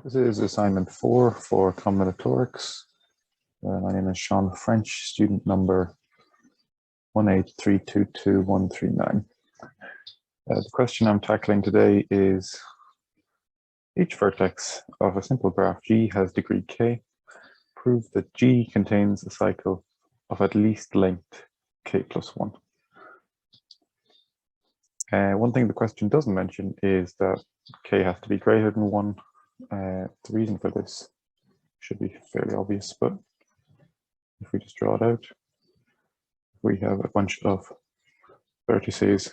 This is assignment 4 for Combinatorics. My name is Sean French, student number 183222139. The question I'm tackling today is each vertex of a simple graph G has degree k. Prove that G contains a cycle of at least length k plus 1. One thing the question doesn't mention is that k has to be greater than 1. The reason for this should be fairly obvious, but if we just draw it out, we have a bunch of vertices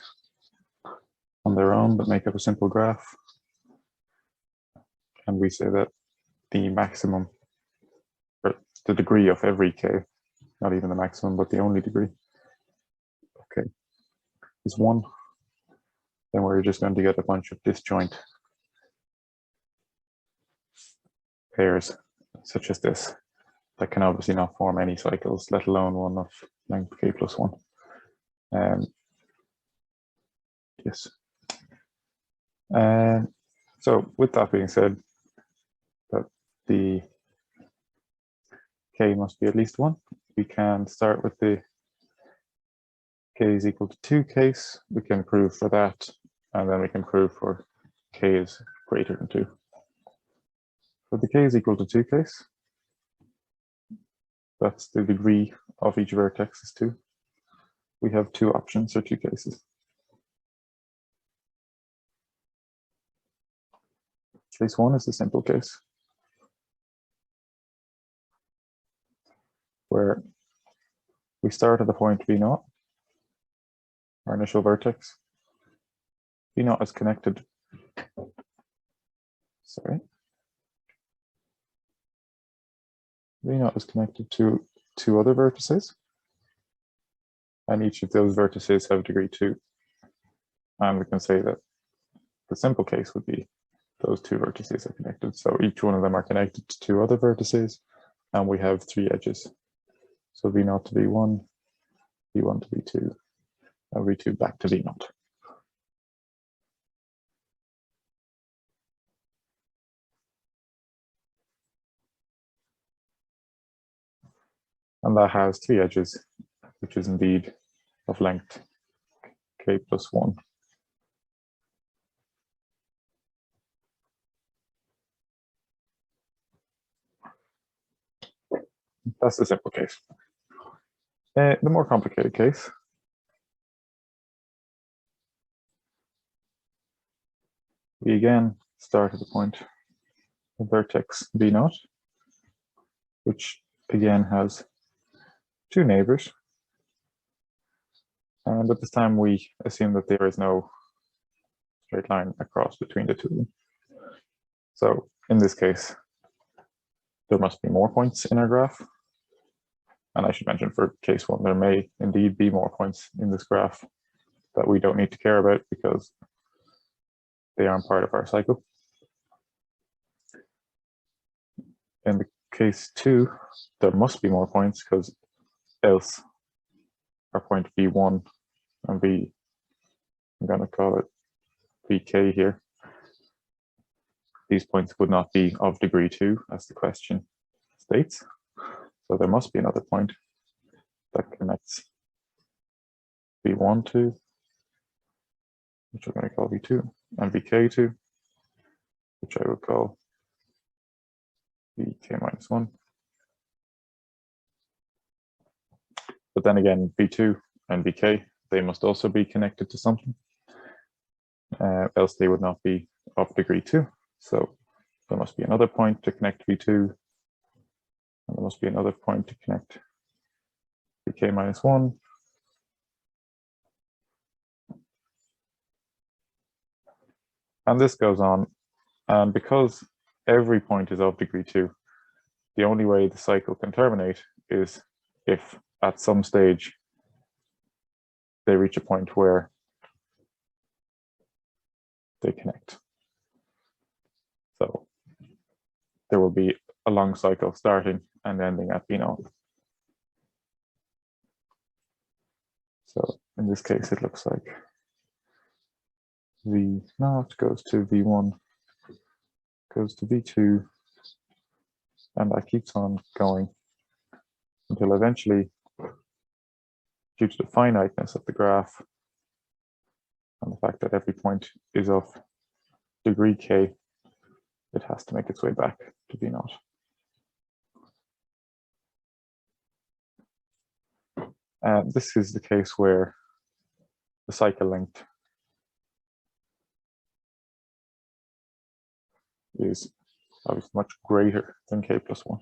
on their own that make up a simple graph, and we say that the maximum, or the degree of every k, not even the maximum, but the only degree, okay, is 1. Then we're just going to get a bunch of disjoint pairs such as this that can obviously not form any cycles, let alone one of length k plus 1. Yes. So with that being said, that the k must be at least 1, we can start with the k is equal to 2 case. We can prove for that, and then we can prove for k is greater than 2. For the k is equal to 2 case, that's the degree of each vertex is 2. We have 2 options or 2 cases. Case 1 is the simple case, where we start at the point V0, our initial vertex. V0 is connected, V0 is connected to 2 other vertices, and each of those vertices have degree 2. And we can say that the simple case would be those 2 vertices are connected. So each one of them are connected to 2 other vertices, and we have 3 edges. So V0 to V1, V1 to V2, and V2 back to V0. And that has 3 edges, which is indeed of length k plus 1. That's the simple case. The more complicated case, we again start at the point of vertex V0, which again has 2 neighbors. But this time we assume that there is no straight line across between the 2 of them. So in this case, there must be more points in our graph. And I should mention for case 1, there may indeed be more points in this graph that we don't need to care about because they aren't part of our cycle. In the case 2, there must be more points because else our point V1 and I'm going to call it Vk here. These points would not be of degree 2, as the question states. So there must be another point that connects V1 to, which I'm going to call V2, and Vk to, which I will call Vk minus 1. But then again, V2 and Vk, they must also be connected to something, else they would not be of degree 2. So there must be another point to connect V2, and there must be another point to connect Vk minus 1. And this goes on. And because every point is of degree 2, the only way the cycle can terminate is if at some stage they reach a point where they connect. So there will be a long cycle starting and ending at V0. So in this case, it looks like V0 goes to V1, goes to V2, and that keeps on going until eventually, due to the finiteness of the graph and the fact that every point is of degree k, it has to make its way back to V0. This is the case where the cycle length is obviously much greater than k plus 1,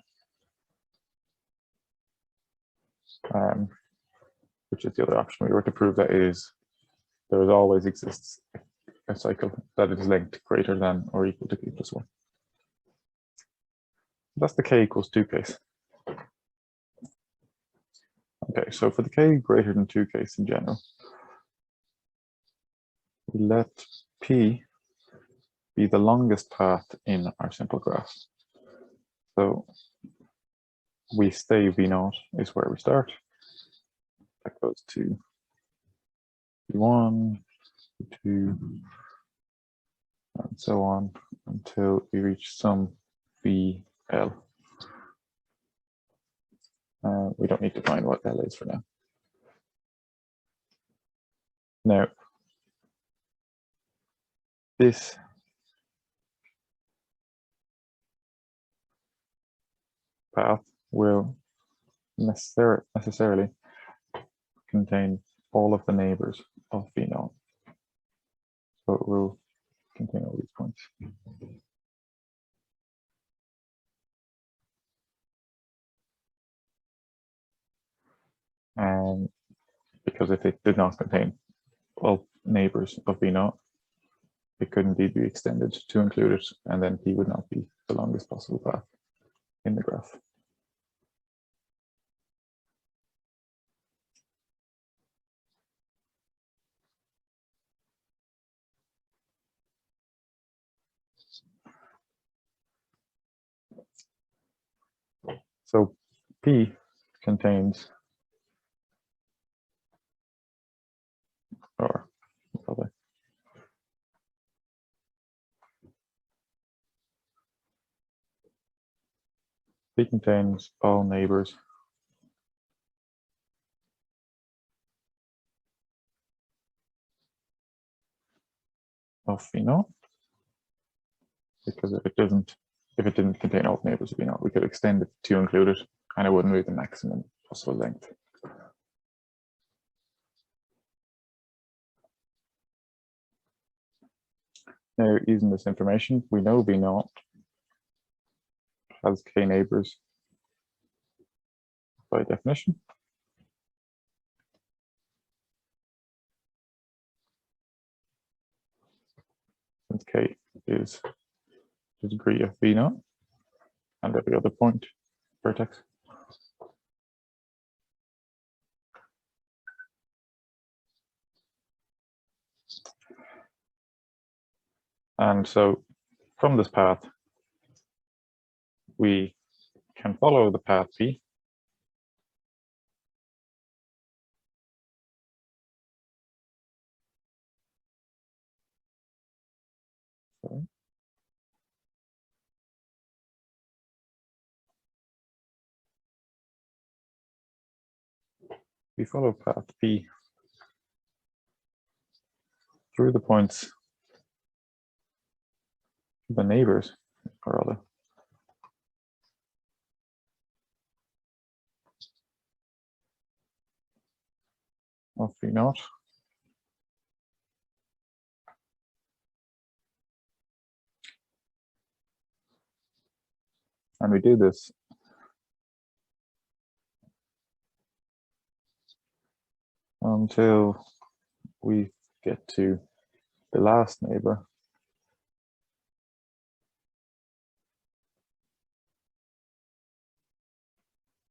which is the other option. We were to prove that there always exists a cycle that is length greater than or equal to k plus 1. That's the k equals 2 case. Okay, so for the k greater than 2 case in general, we let p be the longest path in our simple graph. So we say V0 is where we start. That goes to V1, V2, and so on until we reach some VL. We don't need to find what L is for now. Now, this path will necessarily contain all of the neighbors of V0. So it will contain all these points. And because if it did not contain all neighbors of V0, it could indeed be extended to include it, and then P would not be the longest possible path in the graph. So P contains, or probably, P contains all neighbors of V0, because if it didn't contain all neighbors of V0, we could extend it to include it, and it wouldn't be the maximum possible length. Now, using this information, we know V0 has k neighbors by definition. Since k is the degree of V0 and every other point vertex. And so from this path, we can follow the path P. Sorry. We follow path P through the points, the neighbors, or other, of V0. And we do this until we get to the last neighbor.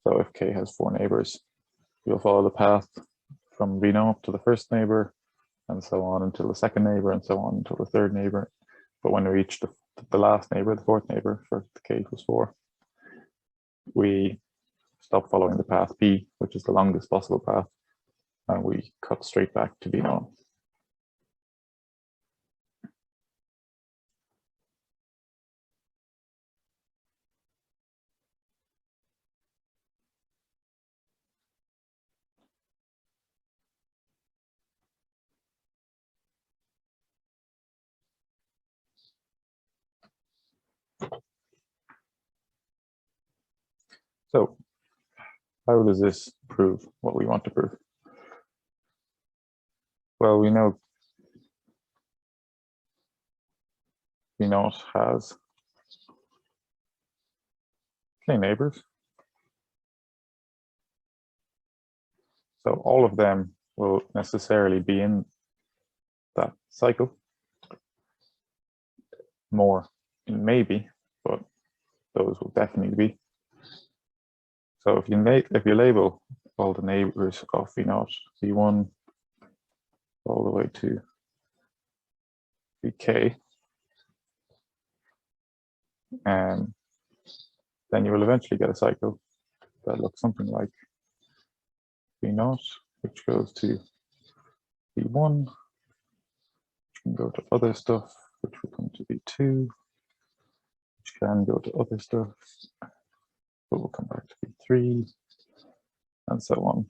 So if k has 4 neighbors, we'll follow the path from V0 to the first neighbor, and so on until the second neighbor, and so on until the third neighbor. But when we reach the last neighbor, the fourth neighbor for the k equals 4, we stop following the path P, which is the longest possible path, and we cut straight back to V0. So how does this prove what we want to prove? Well, we know B0 has k neighbors. So all of them will necessarily be in that cycle. More maybe, but those will definitely be. So if you label all the neighbors of V0, V1 all the way to Vk, and then you will eventually get a cycle that looks something like V0, which goes to V1, which can go to other stuff, which will come to V2, which can go to other stuff, but will come back to V3, and so on.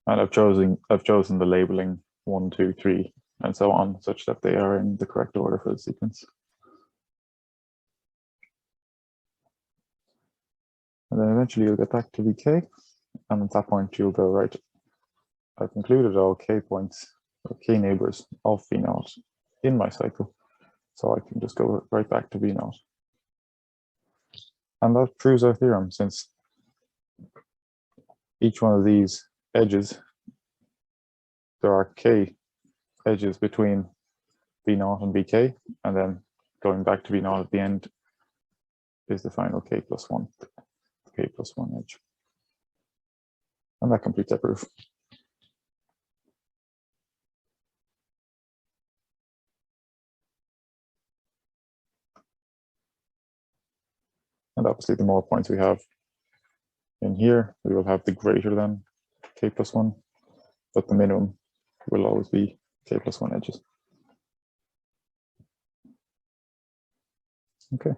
And I've chosen the labeling 1, 2, 3, and so on, such that they are in the correct order for the sequence. And then eventually you'll get back to Vk, and at that point you'll go, right, I've included all k points, or k neighbors of V0 in my cycle, so I can just go right back to V0. And that proves our theorem, since each one of these edges, there are k edges between V0 and Vk, and then going back to V0 at the end is the final k plus 1 edge. And that completes our proof. And obviously, the more points we have in here, we will have the greater than k plus 1, but the minimum will always be k plus 1 edges. Okay.